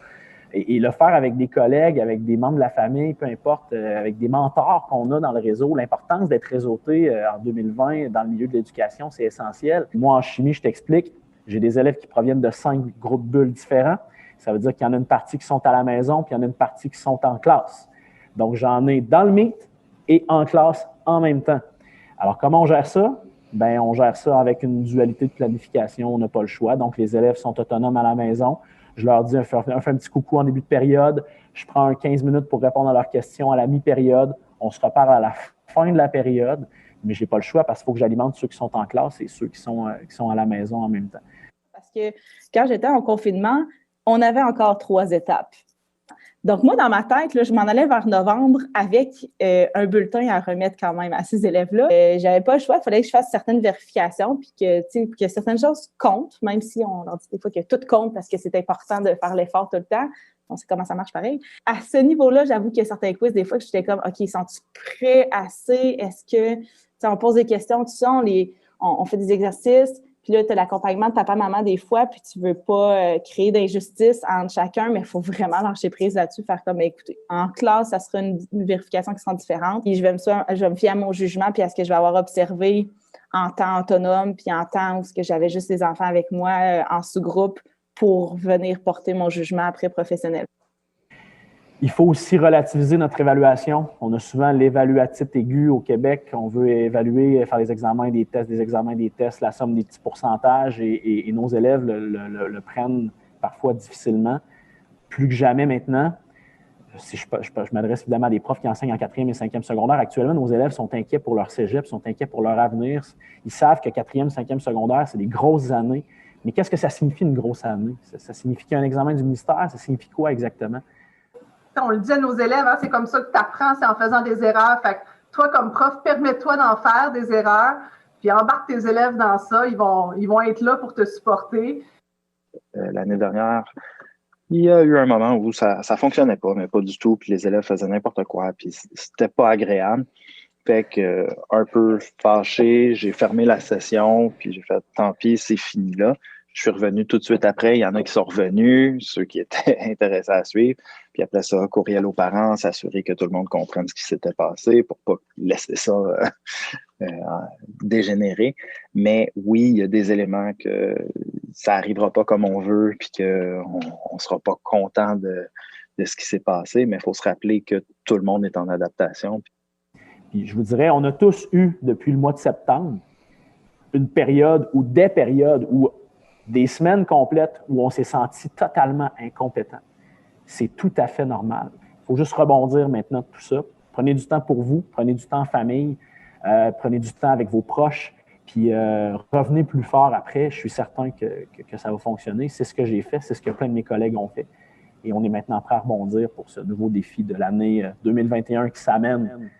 H: Et le faire avec des collègues, avec des membres de la famille, peu importe, avec des mentors qu'on a dans le réseau. L'importance d'être réseauté en 2020 dans le milieu de l'éducation, c'est essentiel. Moi, en chimie, je t'explique, j'ai des élèves qui proviennent de 5 groupes bulles différents. Ça veut dire qu'il y en a une partie qui sont à la maison, puis il y en a une partie qui sont en classe. Donc, j'en ai dans le Meet et en classe en même temps. Alors, comment on gère ça? Bien, on gère ça avec une dualité de planification. On n'a pas le choix. Donc, les élèves sont autonomes à la maison. Je leur dis, on fait un petit coucou en début de période. Je prends 15 minutes pour répondre à leurs questions à la mi-période. On se reparle à la fin de la période. Mais je n'ai pas le choix parce qu'il faut que j'alimente ceux qui sont en classe et ceux qui sont à la maison en même temps.
C: Parce que quand j'étais en confinement, on avait encore 3 étapes. Donc, moi, dans ma tête, là, je m'en allais vers novembre avec un bulletin à remettre quand même à ces élèves-là. J'avais pas le choix, il fallait que je fasse certaines vérifications puis que certaines choses comptent, même si on leur dit des fois que tout compte parce que c'est important de faire l'effort tout le temps. On sait comment ça marche pareil. À ce niveau-là, j'avoue qu'il y a certains quiz, des fois, que j'étais comme, OK, sont-ils prêts assez? Est-ce que, on pose des questions, tout ça, on fait des exercices. Puis là, tu as l'accompagnement de papa-maman des fois, puis tu veux pas créer d'injustice entre chacun, mais il faut vraiment lâcher prise là-dessus, faire comme, écoutez, en classe, ça sera une vérification qui sera différente. Puis je vais me fier à mon jugement, puis à ce que je vais avoir observé en temps autonome, puis en temps où j'avais juste les enfants avec moi en sous-groupe pour venir porter mon jugement après professionnel.
H: Il faut aussi relativiser notre évaluation. On a souvent l'évaluatite aiguë au Québec. On veut évaluer, faire des examens, des tests, la somme des petits pourcentages et nos élèves le prennent parfois difficilement. Plus que jamais maintenant, si je m'adresse évidemment à des profs qui enseignent en 4e et 5e secondaire. Actuellement, nos élèves sont inquiets pour leur cégep, sont inquiets pour leur avenir. Ils savent que 4e, 5e secondaire, c'est des grosses années. Mais qu'est-ce que ça signifie une grosse année? Ça signifie qu'il y a un examen du ministère? Ça signifie quoi exactement?
F: On le dit à nos élèves, hein, c'est comme ça que tu apprends, c'est en faisant des erreurs. Fait que toi, comme prof, permets-toi d'en faire des erreurs, puis embarque tes élèves dans ça. Ils vont être là pour te supporter.
D: L'année dernière, il y a eu un moment où ça fonctionnait pas, mais pas du tout, puis les élèves faisaient n'importe quoi, puis c'était pas agréable. Fait que, un peu fâché, j'ai fermé la session, puis j'ai fait « tant pis, c'est fini là ». Je suis revenu tout de suite après. Il y en a qui sont revenus, ceux qui étaient intéressés à suivre. Puis après ça, courriel aux parents, s'assurer que tout le monde comprenne ce qui s'était passé pour pas laisser ça dégénérer. Mais oui, il y a des éléments que ça n'arrivera pas comme on veut puis qu'on ne sera pas content de ce qui s'est passé. Mais il faut se rappeler que tout le monde est en adaptation.
H: Puis je vous dirais, on a tous eu, depuis le mois de septembre, une période ou des périodes où des semaines complètes où on s'est senti totalement incompétent. C'est tout à fait normal. Il faut juste rebondir maintenant de tout ça. Prenez du temps pour vous, prenez du temps en famille, prenez du temps avec vos proches, puis revenez plus fort après. Je suis certain que ça va fonctionner. C'est ce que j'ai fait, c'est ce que plein de mes collègues ont fait. Et on est maintenant prêt à rebondir pour ce nouveau défi de l'année 2021 qui s'amène.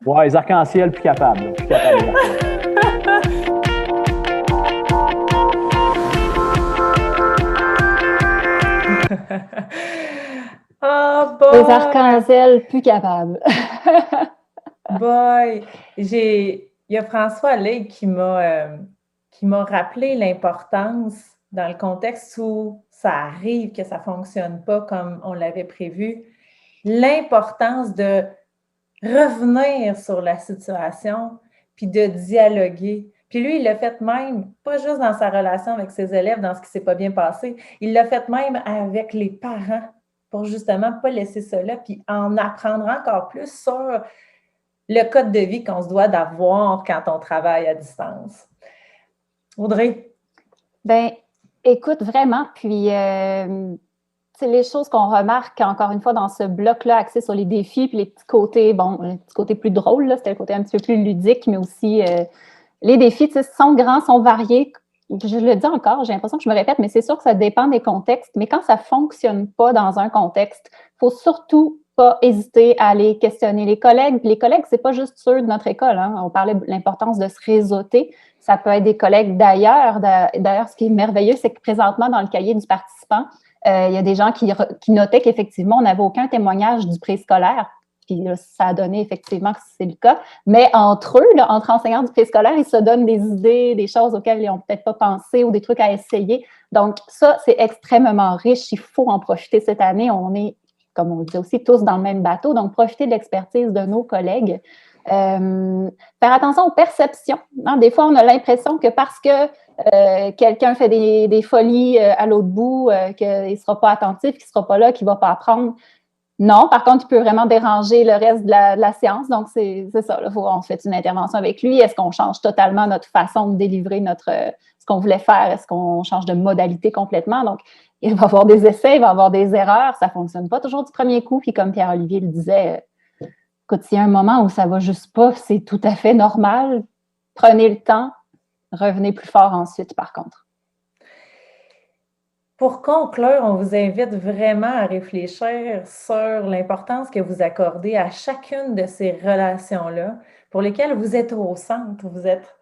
H: Ouais, les arcs-en-ciel, plus capables.
A: Oh boy!
B: Les arcs-en-ciel plus capables.
A: Boy! Il y a François Leigh qui m'a rappelé l'importance dans le contexte où ça arrive que ça ne fonctionne pas comme on l'avait prévu, l'importance de revenir sur la situation puis de dialoguer. Puis lui, il l'a fait même, pas juste dans sa relation avec ses élèves, dans ce qui ne s'est pas bien passé, il l'a fait même avec les parents pour justement ne pas laisser ça là, puis en apprendre encore plus sur le code de vie qu'on se doit d'avoir quand on travaille à distance. Audrey?
B: Bien, écoute, vraiment, puis c'est les choses qu'on remarque, encore une fois, dans ce bloc-là, axé sur les défis, puis les petits côtés, bon, les petits côtés plus drôles, là, c'était le côté un petit peu plus ludique, mais aussi les défis, tu sais, sont grands, sont variés. Je le dis encore, j'ai l'impression que je me répète, mais c'est sûr que ça dépend des contextes. Mais quand ça ne fonctionne pas dans un contexte, il ne faut surtout pas hésiter à aller questionner les collègues. Puis les collègues, ce n'est pas juste ceux de notre école. Hein. On parlait de l'importance de se réseauter. Ça peut être des collègues d'ailleurs. D'ailleurs, ce qui est merveilleux, c'est que présentement, dans le cahier du participant, il y a des gens qui notaient qu'effectivement, on n'avait aucun témoignage du préscolaire. Puis là, ça a donné effectivement que c'est le cas. Mais entre eux, là, entre enseignants du préscolaire, ils se donnent des idées, des choses auxquelles ils n'ont peut-être pas pensé ou des trucs à essayer. Donc, ça, c'est extrêmement riche. Il faut en profiter cette année. On est, comme on le dit aussi, tous dans le même bateau. Donc, profiter de l'expertise de nos collègues. Faire attention aux perceptions. Hein? Des fois, on a l'impression que parce que quelqu'un fait des folies à l'autre bout, qu'il ne sera pas attentif, qu'il ne sera pas là, qu'il ne va pas apprendre. Non, par contre, il peut vraiment déranger le reste de la séance. Donc, c'est ça. Là, on fait une intervention avec lui. Est-ce qu'on change totalement notre façon de délivrer ce qu'on voulait faire? Est-ce qu'on change de modalité complètement? Donc, il va y avoir des essais, il va y avoir des erreurs. Ça ne fonctionne pas toujours du premier coup. Puis comme Pierre-Olivier le disait, écoute, s'il y a un moment où ça ne va juste pas, c'est tout à fait normal. Prenez le temps. Revenez plus fort ensuite, par contre.
A: Pour conclure, on vous invite vraiment à réfléchir sur l'importance que vous accordez à chacune de ces relations-là pour lesquelles vous êtes au centre. Vous êtes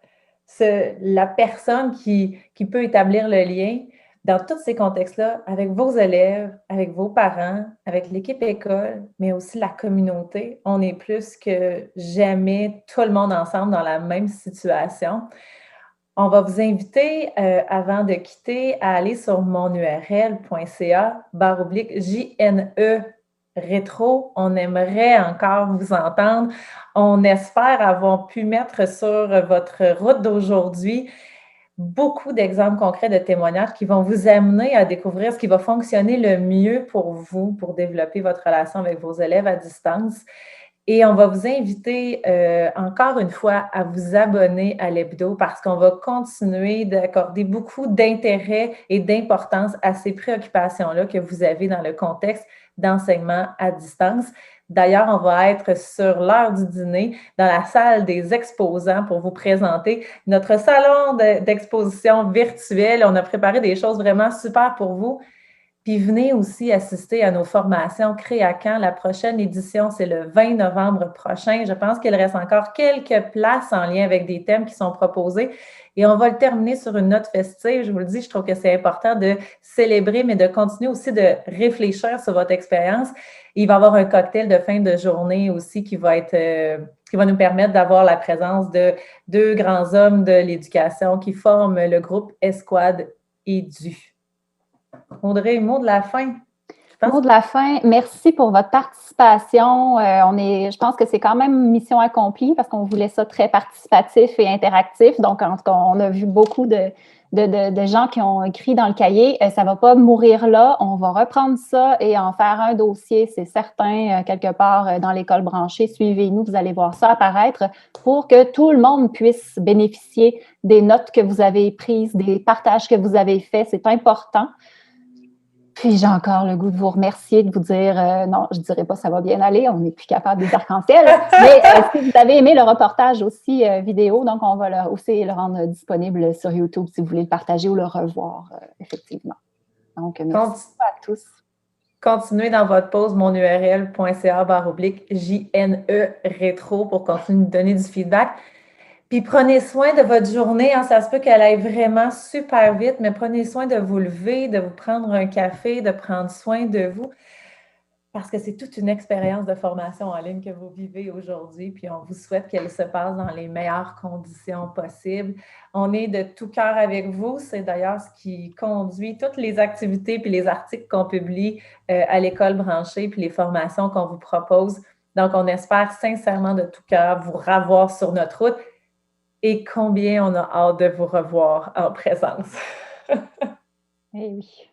A: la personne qui peut établir le lien dans tous ces contextes-là avec vos élèves, avec vos parents, avec l'équipe école, mais aussi la communauté. On est plus que jamais tout le monde ensemble dans la même situation. On va vous inviter, avant de quitter, à aller sur monurl.ca/JNE rétro. On aimerait encore vous entendre. On espère avoir pu mettre sur votre route d'aujourd'hui beaucoup d'exemples concrets de témoignages qui vont vous amener à découvrir ce qui va fonctionner le mieux pour vous, pour développer votre relation avec vos élèves à distance. Et on va vous inviter encore une fois à vous abonner à l'hebdo parce qu'on va continuer d'accorder beaucoup d'intérêt et d'importance à ces préoccupations-là que vous avez dans le contexte d'enseignement à distance. D'ailleurs, on va être sur l'heure du dîner dans la salle des exposants pour vous présenter notre salon d'exposition virtuel. On a préparé des choses vraiment super pour vous. Puis venez aussi assister à nos formations Créacan. La prochaine édition, c'est le 20 novembre prochain. Je pense qu'il reste encore quelques places en lien avec des thèmes qui sont proposés. Et on va le terminer sur une note festive. Je vous le dis, je trouve que c'est important de célébrer, mais de continuer aussi de réfléchir sur votre expérience. Il va y avoir un cocktail de fin de journée aussi qui va nous permettre d'avoir la présence de 2 grands hommes de l'éducation qui forment le groupe Escouade Édu. Audrey, mot de la fin.
B: Mot de la fin, merci pour votre participation. Je pense que c'est quand même mission accomplie parce qu'on voulait ça très participatif et interactif. Donc, en tout cas, on a vu beaucoup de gens qui ont écrit dans le cahier. Ça ne va pas mourir là. On va reprendre ça et en faire un dossier, c'est certain, quelque part dans l'école branchée. Suivez-nous, vous allez voir ça apparaître pour que tout le monde puisse bénéficier des notes que vous avez prises, des partages que vous avez faits. C'est important. Puis j'ai encore le goût de vous remercier, de vous dire, non, je ne dirais pas ça va bien aller, on n'est plus capable des arcs-en-ciel, mais si vous avez aimé le reportage aussi vidéo, donc on va aussi le rendre disponible sur YouTube si vous voulez le partager ou le revoir, effectivement. Donc, merci à tous.
A: Continuez dans votre pause monurl.ca/JNE rétro pour continuer de donner du feedback. Puis prenez soin de votre journée. Hein, ça se peut qu'elle aille vraiment super vite, mais prenez soin de vous lever, de vous prendre un café, de prendre soin de vous, parce que c'est toute une expérience de formation en ligne que vous vivez aujourd'hui. Puis on vous souhaite qu'elle se passe dans les meilleures conditions possibles. On est de tout cœur avec vous. C'est d'ailleurs ce qui conduit toutes les activités puis les articles qu'on publie à l'école branchée puis les formations qu'on vous propose. Donc, on espère sincèrement de tout cœur vous revoir sur notre route. Et combien on a hâte de vous revoir en présence.
B: Eh oui.